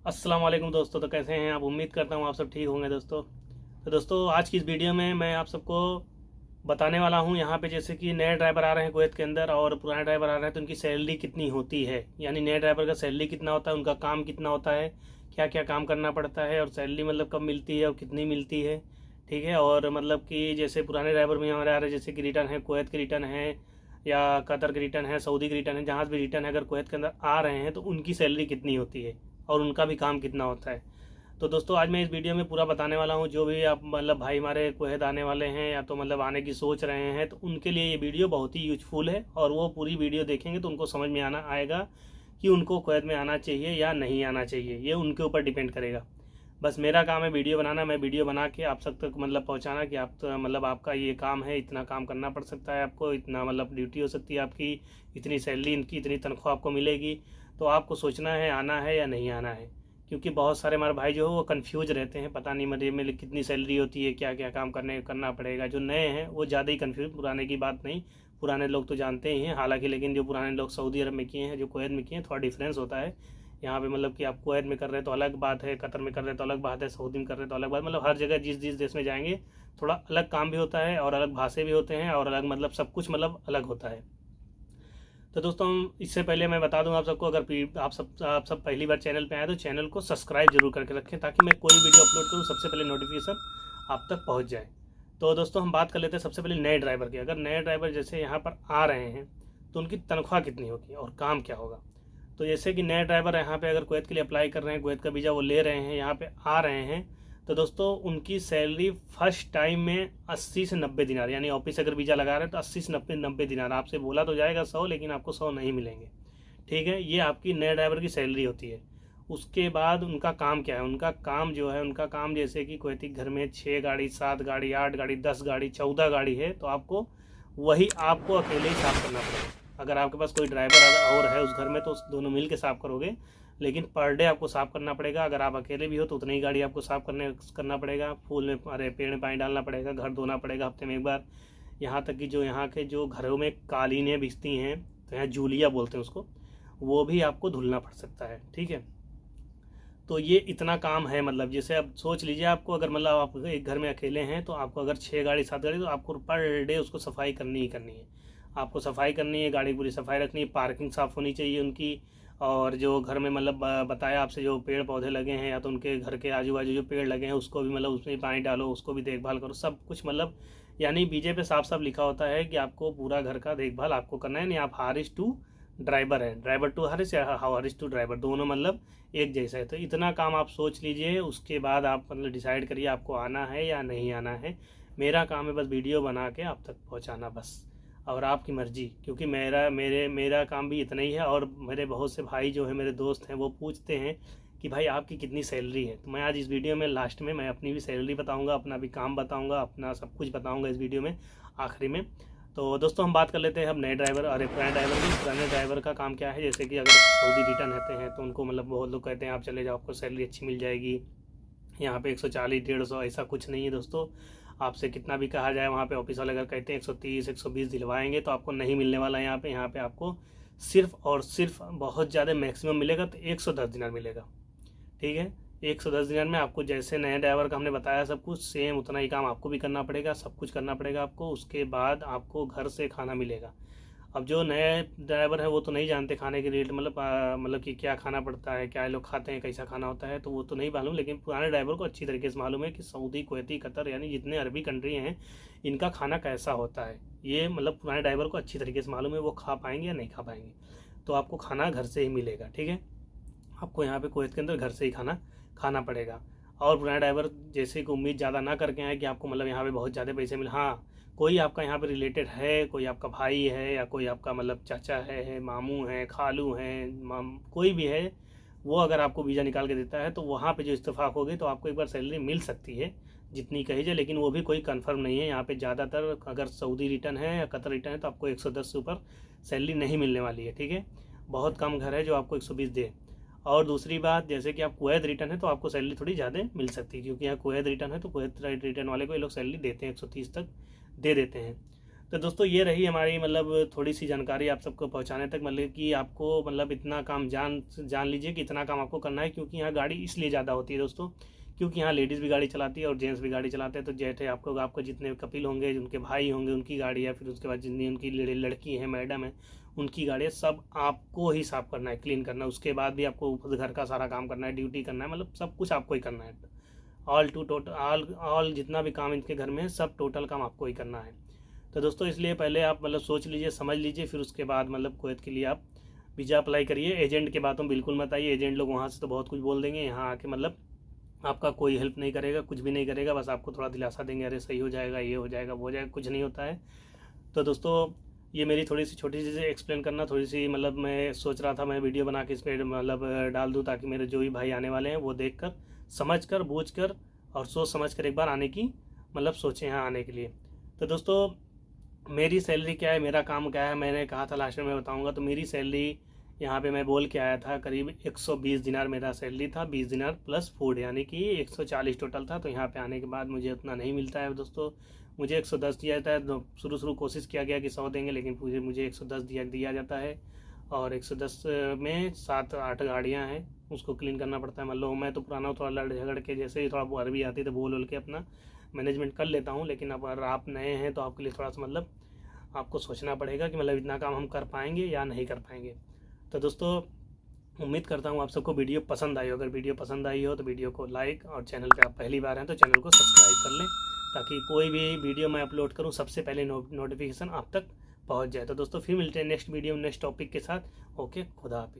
अस्सलाम वालेकुम दोस्तों। तो कैसे हैं आप? उम्मीद करता हूँ आप सब ठीक होंगे दोस्तों। तो दोस्तों आज की इस वीडियो में मैं आप सबको बताने वाला हूँ यहाँ पे जैसे कि नए ड्राइवर आ रहे हैं कुवैत के अंदर और पुराने ड्राइवर आ रहे हैं तो उनकी सैलरी कितनी होती है, यानी नए ड्राइवर का सैलरी कितना होता है, उनका काम कितना होता है, क्या क्या काम करना पड़ता है और सैलरी मतलब कब मिलती है और कितनी मिलती है। ठीक है। और मतलब कि जैसे पुराने ड्राइवर में हमारे आ रहे हैं जैसे कि रिटर्न है, कुवैत के रिटर्न है या कतर के रिटर्न है, सऊदी के रिटर्न है, जहाँ भी रिटर्न है अगर कुवैत के अंदर आ रहे हैं तो उनकी सैलरी कितनी होती है और उनका भी काम कितना होता है। तो दोस्तों आज मैं इस वीडियो में पूरा बताने वाला हूँ। जो भी आप मतलब भाई हमारे कुवैत आने वाले हैं या तो मतलब आने की सोच रहे हैं तो उनके लिए ये वीडियो बहुत ही यूजफुल है और वो पूरी वीडियो देखेंगे तो उनको समझ में आना आएगा कि उनको कुवैत में आना चाहिए या नहीं आना चाहिए। ये उनके ऊपर डिपेंड करेगा। बस मेरा काम है वीडियो बनाना, मैं वीडियो बना के आप सब तक मतलब पहुंचाना कि आप तो मतलब आपका ये काम है, इतना काम करना पड़ सकता है आपको, इतना मतलब ड्यूटी हो सकती है आपकी, इतनी सैलरी, इनकी इतनी तनख्वाह आपको मिलेगी। तो आपको सोचना है आना है या नहीं आना है, क्योंकि बहुत सारे हमारे भाई जो है वो कंफ्यूज रहते हैं, पता नहीं मेरे कितनी सैलरी होती है, क्या क्या काम करना पड़ेगा। जो नए हैं वो ज़्यादा ही कंफ्यूज, पुराने की बात नहीं, पुराने लोग तो जानते ही हैं हालांकि, लेकिन जो पुराने लोग सऊदी अरब में किए हैं, जो कुवैत में किए हैं, थोड़ा डिफरेंस होता है यहाँ पे। मतलब कि आप कुवैत में कर रहे हैं तो अलग बात है, कतर में कर रहे हैं तो अलग बात है, सऊदी में कर रहे हैं तो अलग बात। मतलब हर जगह जिस जिस देश में जाएंगे थोड़ा अलग काम भी होता है और अलग भाषा भी होते हैं और अलग मतलब सब कुछ मतलब अलग होता है। तो दोस्तों इससे पहले मैं बता दूं आप सबको, अगर आप सब पहली बार चैनल पे आए तो चैनल को सब्सक्राइब जरूर करके रखें ताकि मैं कोई वीडियो अपलोड करूं सबसे पहले नोटिफिकेशन आप तक पहुंच जाए। तो दोस्तों हम बात कर लेते हैं सबसे पहले नए ड्राइवर की। अगर नए ड्राइवर जैसे यहाँ पर आ रहे हैं तो उनकी तनख्वाह कितनी होगी और काम क्या होगा। तो जैसे कि नए ड्राइवर यहाँ पे अगर कुवैत के लिए अप्लाई कर रहे हैं, कुवैत का वीज़ा वो ले रहे हैं, यहाँ पे आ रहे हैं, तो दोस्तों उनकी सैलरी फर्स्ट टाइम में 80 से 90 दिनार, यानी ऑफिस अगर वीज़ा लगा रहे हैं तो 80 से 90 दिनार। आपसे बोला तो जाएगा 100, लेकिन आपको 100 नहीं मिलेंगे। ठीक है, ये आपकी नए ड्राइवर की सैलरी होती है। उसके बाद उनका काम क्या है, उनका काम जो है, उनका काम जैसे कि कुवैती घर में 6 गाड़ी, 7 गाड़ी, 8 गाड़ी, 10 गाड़ी, 14 गाड़ी है तो आपको वही आपको अकेले ही साफ करना पड़ेगा। अगर आपके पास कोई ड्राइवर और है उस घर में तो दोनों मिल के साफ़ करोगे, लेकिन पर डे आपको साफ़ करना पड़ेगा। अगर आप अकेले भी हो तो उतनी ही गाड़ी आपको साफ़ करना पड़ेगा। फूल में अरे पेड़ में पानी डालना पड़ेगा, घर धोना पड़ेगा हफ्ते में एक बार। यहाँ तक कि जो यहाँ के जो घरों में कालीनें बिछती हैं तो यहाँ जूलिया बोलते हैं उसको, वो भी आपको धुलना पड़ सकता है। ठीक है, तो ये इतना काम है। मतलब जैसे आप सोच लीजिए, आपको अगर मतलब आप एक घर में अकेले हैं तो आपको अगर 6 गाड़ी 7 गाड़ी तो आपको पर डे उसको सफाई करनी ही करनी है। आपको सफाई करनी है, गाड़ी पूरी सफाई रखनी है, पार्किंग साफ़ होनी चाहिए उनकी। और जो घर में मतलब बताया आपसे जो पेड़ पौधे लगे हैं या तो उनके घर के आजू बाजू जो पेड़ लगे हैं उसको भी मतलब उसमें पानी डालो, उसको भी देखभाल करो, सब कुछ मतलब यानी बीजे पे साफ साफ लिखा होता है कि आपको पूरा घर का देखभाल आपको करना है। नहीं आप हारिस टू ड्राइवर है, ड्राइवर टू हारिस या हारिस टू ड्राइवर, दोनों मतलब एक जैसा है। तो इतना काम आप सोच लीजिए, उसके बाद आप मतलब डिसाइड करिए आपको आना है या नहीं आना है। मेरा काम है बस वीडियो बना के आप तक पहुंचाना बस, और आपकी मर्ज़ी, क्योंकि मेरा काम भी इतना ही है। और मेरे बहुत से भाई जो हैं, मेरे दोस्त हैं, वो पूछते हैं कि भाई आपकी कितनी सैलरी है। तो मैं आज इस वीडियो में लास्ट में मैं अपनी भी सैलरी बताऊंगा, अपना भी काम बताऊंगा, अपना सब कुछ बताऊंगा इस वीडियो में आखिरी में। तो दोस्तों हम बात कर लेते हैं अब नए ड्राइवर और पुराने ड्राइवर की। पुराने ड्राइवर का काम क्या है, जैसे कि अगर सऊदी रिटर्न रहते हैं तो उनको मतलब बहुत लोग कहते हैं आप चले जाओ, आपको सैलरी अच्छी मिल जाएगी। यहाँ पे 140 150 ऐसा कुछ नहीं है दोस्तों। आपसे कितना भी कहा जाए, वहाँ पे ऑफिस वाले अगर कहते हैं 130 120 दिलवाएंगे तो आपको नहीं मिलने वाला है। यहाँ पे आपको सिर्फ और सिर्फ बहुत ज़्यादा मैक्सिमम मिलेगा तो 110 दिनार मिलेगा। ठीक है, 110 दिनार में आपको जैसे नए ड्राइवर का हमने बताया सब कुछ सेम उतना ही काम आपको भी करना पड़ेगा, सब कुछ करना पड़ेगा आपको। उसके बाद आपको घर से खाना मिलेगा। अब जो नए ड्राइवर है वो तो नहीं जानते खाने के रेट, मतलब कि क्या खाना पड़ता है, क्या लोग खाते हैं, कैसा खाना होता है, तो वो तो नहीं मालूम। लेकिन पुराने ड्राइवर को अच्छी तरीके से मालूम है कि सऊदी, कुवैती, कतर यानी जितने अरबी कंट्री हैं इनका खाना कैसा होता है। ये मतलब पुराने ड्राइवर को अच्छी तरीके से मालूम है, वो खा पाएंगे या नहीं खा पाएंगे। तो आपको खाना घर से ही मिलेगा। ठीक है, आपको यहाँ पे कुवैत के अंदर घर से ही खाना खाना पड़ेगा। और पुराना ड्राइवर जैसे कि उम्मीद ज़्यादा ना करके आए कि आपको मतलब यहाँ पे बहुत ज़्यादा पैसे मिले। हाँ, कोई आपका यहाँ पे रिलेटेड है, कोई आपका भाई है या कोई आपका मतलब चाचा है, मामू है, खालू हैं, कोई भी है, वो अगर आपको वीज़ा निकाल के देता है तो वहाँ पे जो इत्तेफाक होगी तो आपको एक बार सैलरी मिल सकती है जितनी कही जाए, लेकिन वो भी कोई कंफर्म नहीं है। यहाँ पे ज़्यादातर अगर सऊदी रिटर्न है या कतर रिटर्न है तो आपको 110 से ऊपर सैलरी नहीं मिलने वाली है। ठीक है, बहुत कम घर है जो आपको 120 दे। और दूसरी बात, जैसे कि आप कुवैत रिटर्न है तो आपको सैलरी थोड़ी ज़्यादा मिल सकती है, क्योंकि यहाँ कुवैत रिटर्न है तो कुवैत रिटर्न वाले को ये लोग सैलरी देते हैं, 130 तक दे देते हैं। तो दोस्तों ये रही हमारी मतलब थोड़ी सी जानकारी आप सबको पहुंचाने तक, मतलब कि आपको मतलब इतना काम जान लीजिए कि इतना काम आपको करना है, क्योंकि यहाँ गाड़ी इसलिए ज़्यादा होती है दोस्तों, क्योंकि यहाँ लेडीज़ भी गाड़ी चलाती है और जेंट्स भी गाड़ी चलाते हैं। तो जैसे आपको जितने कपिल होंगे, उनके भाई होंगे, उनकी गाड़ी, या फिर उसके बाद जितनी उनकी लड़की है, मैडम है, उनकी गाड़ी सब आपको ही साफ़ करना है, क्लीन करना है। उसके बाद भी आपको घर का सारा काम करना है, ड्यूटी करना है, मतलब सब कुछ आपको ही करना है। ऑल जितना भी काम इनके घर में है, सब टोटल काम आपको ही करना है। तो दोस्तों इसलिए पहले आप मतलब सोच लीजिए, समझ लीजिए, फिर उसके बाद मतलब कुवैत के लिए आप वीज़ा अप्लाई करिए। एजेंट के बातों में बिल्कुल मत आइए, एजेंट लोग वहाँ से तो बहुत कुछ बोल देंगे, यहाँ आके मतलब आपका कोई हेल्प नहीं करेगा, कुछ भी नहीं करेगा, बस आपको थोड़ा दिलासा देंगे, अरे सही हो जाएगा, ये हो जाएगा, वो हो जाएगा, कुछ नहीं होता है। तो दोस्तों ये मेरी थोड़ी सी छोटी चीज़ें एक्सप्लेन करना, थोड़ी सी मतलब मैं सोच रहा था मैं वीडियो बना के इस पर मतलब डाल दूँ, ताकि मेरे जो भी भाई आने वाले हैं वो देख कर, समझ कर, बूझ कर और सोच समझ कर एक बार आने की मतलब सोचें यहाँ आने के लिए। तो दोस्तों मेरी सैलरी क्या है, मेरा काम क्या है, मैंने कहा था लास्ट में मैं बताऊंगा। तो मेरी सैलरी यहाँ पे मैं बोल के आया था, करीब 120 दिनार मेरा सैलरी था, 20 दिनार प्लस फूड, यानी कि 140 टोटल था। तो यहाँ पे आने के बाद मुझे उतना नहीं मिलता है दोस्तों, मुझे 110 दिया जाता है। तो शुरू कोशिश किया गया कि 100 देंगे, लेकिन मुझे 110 दिया जाता है। और 110 में 7-8 गाड़ियाँ हैं, उसको क्लीन करना पड़ता है। मतलब मैं तो पुराना थोड़ा लड़ झगड़ के, जैसे ही थोड़ा अरबी आती तो बोल के अपना मैनेजमेंट कर लेता हूँ। लेकिन अब अगर आप नए हैं तो आपके लिए थोड़ा सा मतलब आपको सोचना पड़ेगा कि मतलब इतना काम हम कर पाएंगे या नहीं कर पाएंगे। तो दोस्तों उम्मीद करता हूँ आप सबको वीडियो पसंद आई हो। अगर वीडियो पसंद आई हो तो वीडियो को लाइक, और चैनल पे आप पहली बार हैं तो चैनल को सब्सक्राइब कर लें, ताकि कोई भी वीडियो मैं अपलोड करूँ सबसे पहले नोटिफिकेशन आप तक पहुँच जाए। तो दोस्तों फिर मिलते हैं नेक्स्ट वीडियो नेक्स्ट टॉपिक के साथ। ओके, खुदा हाफिज़।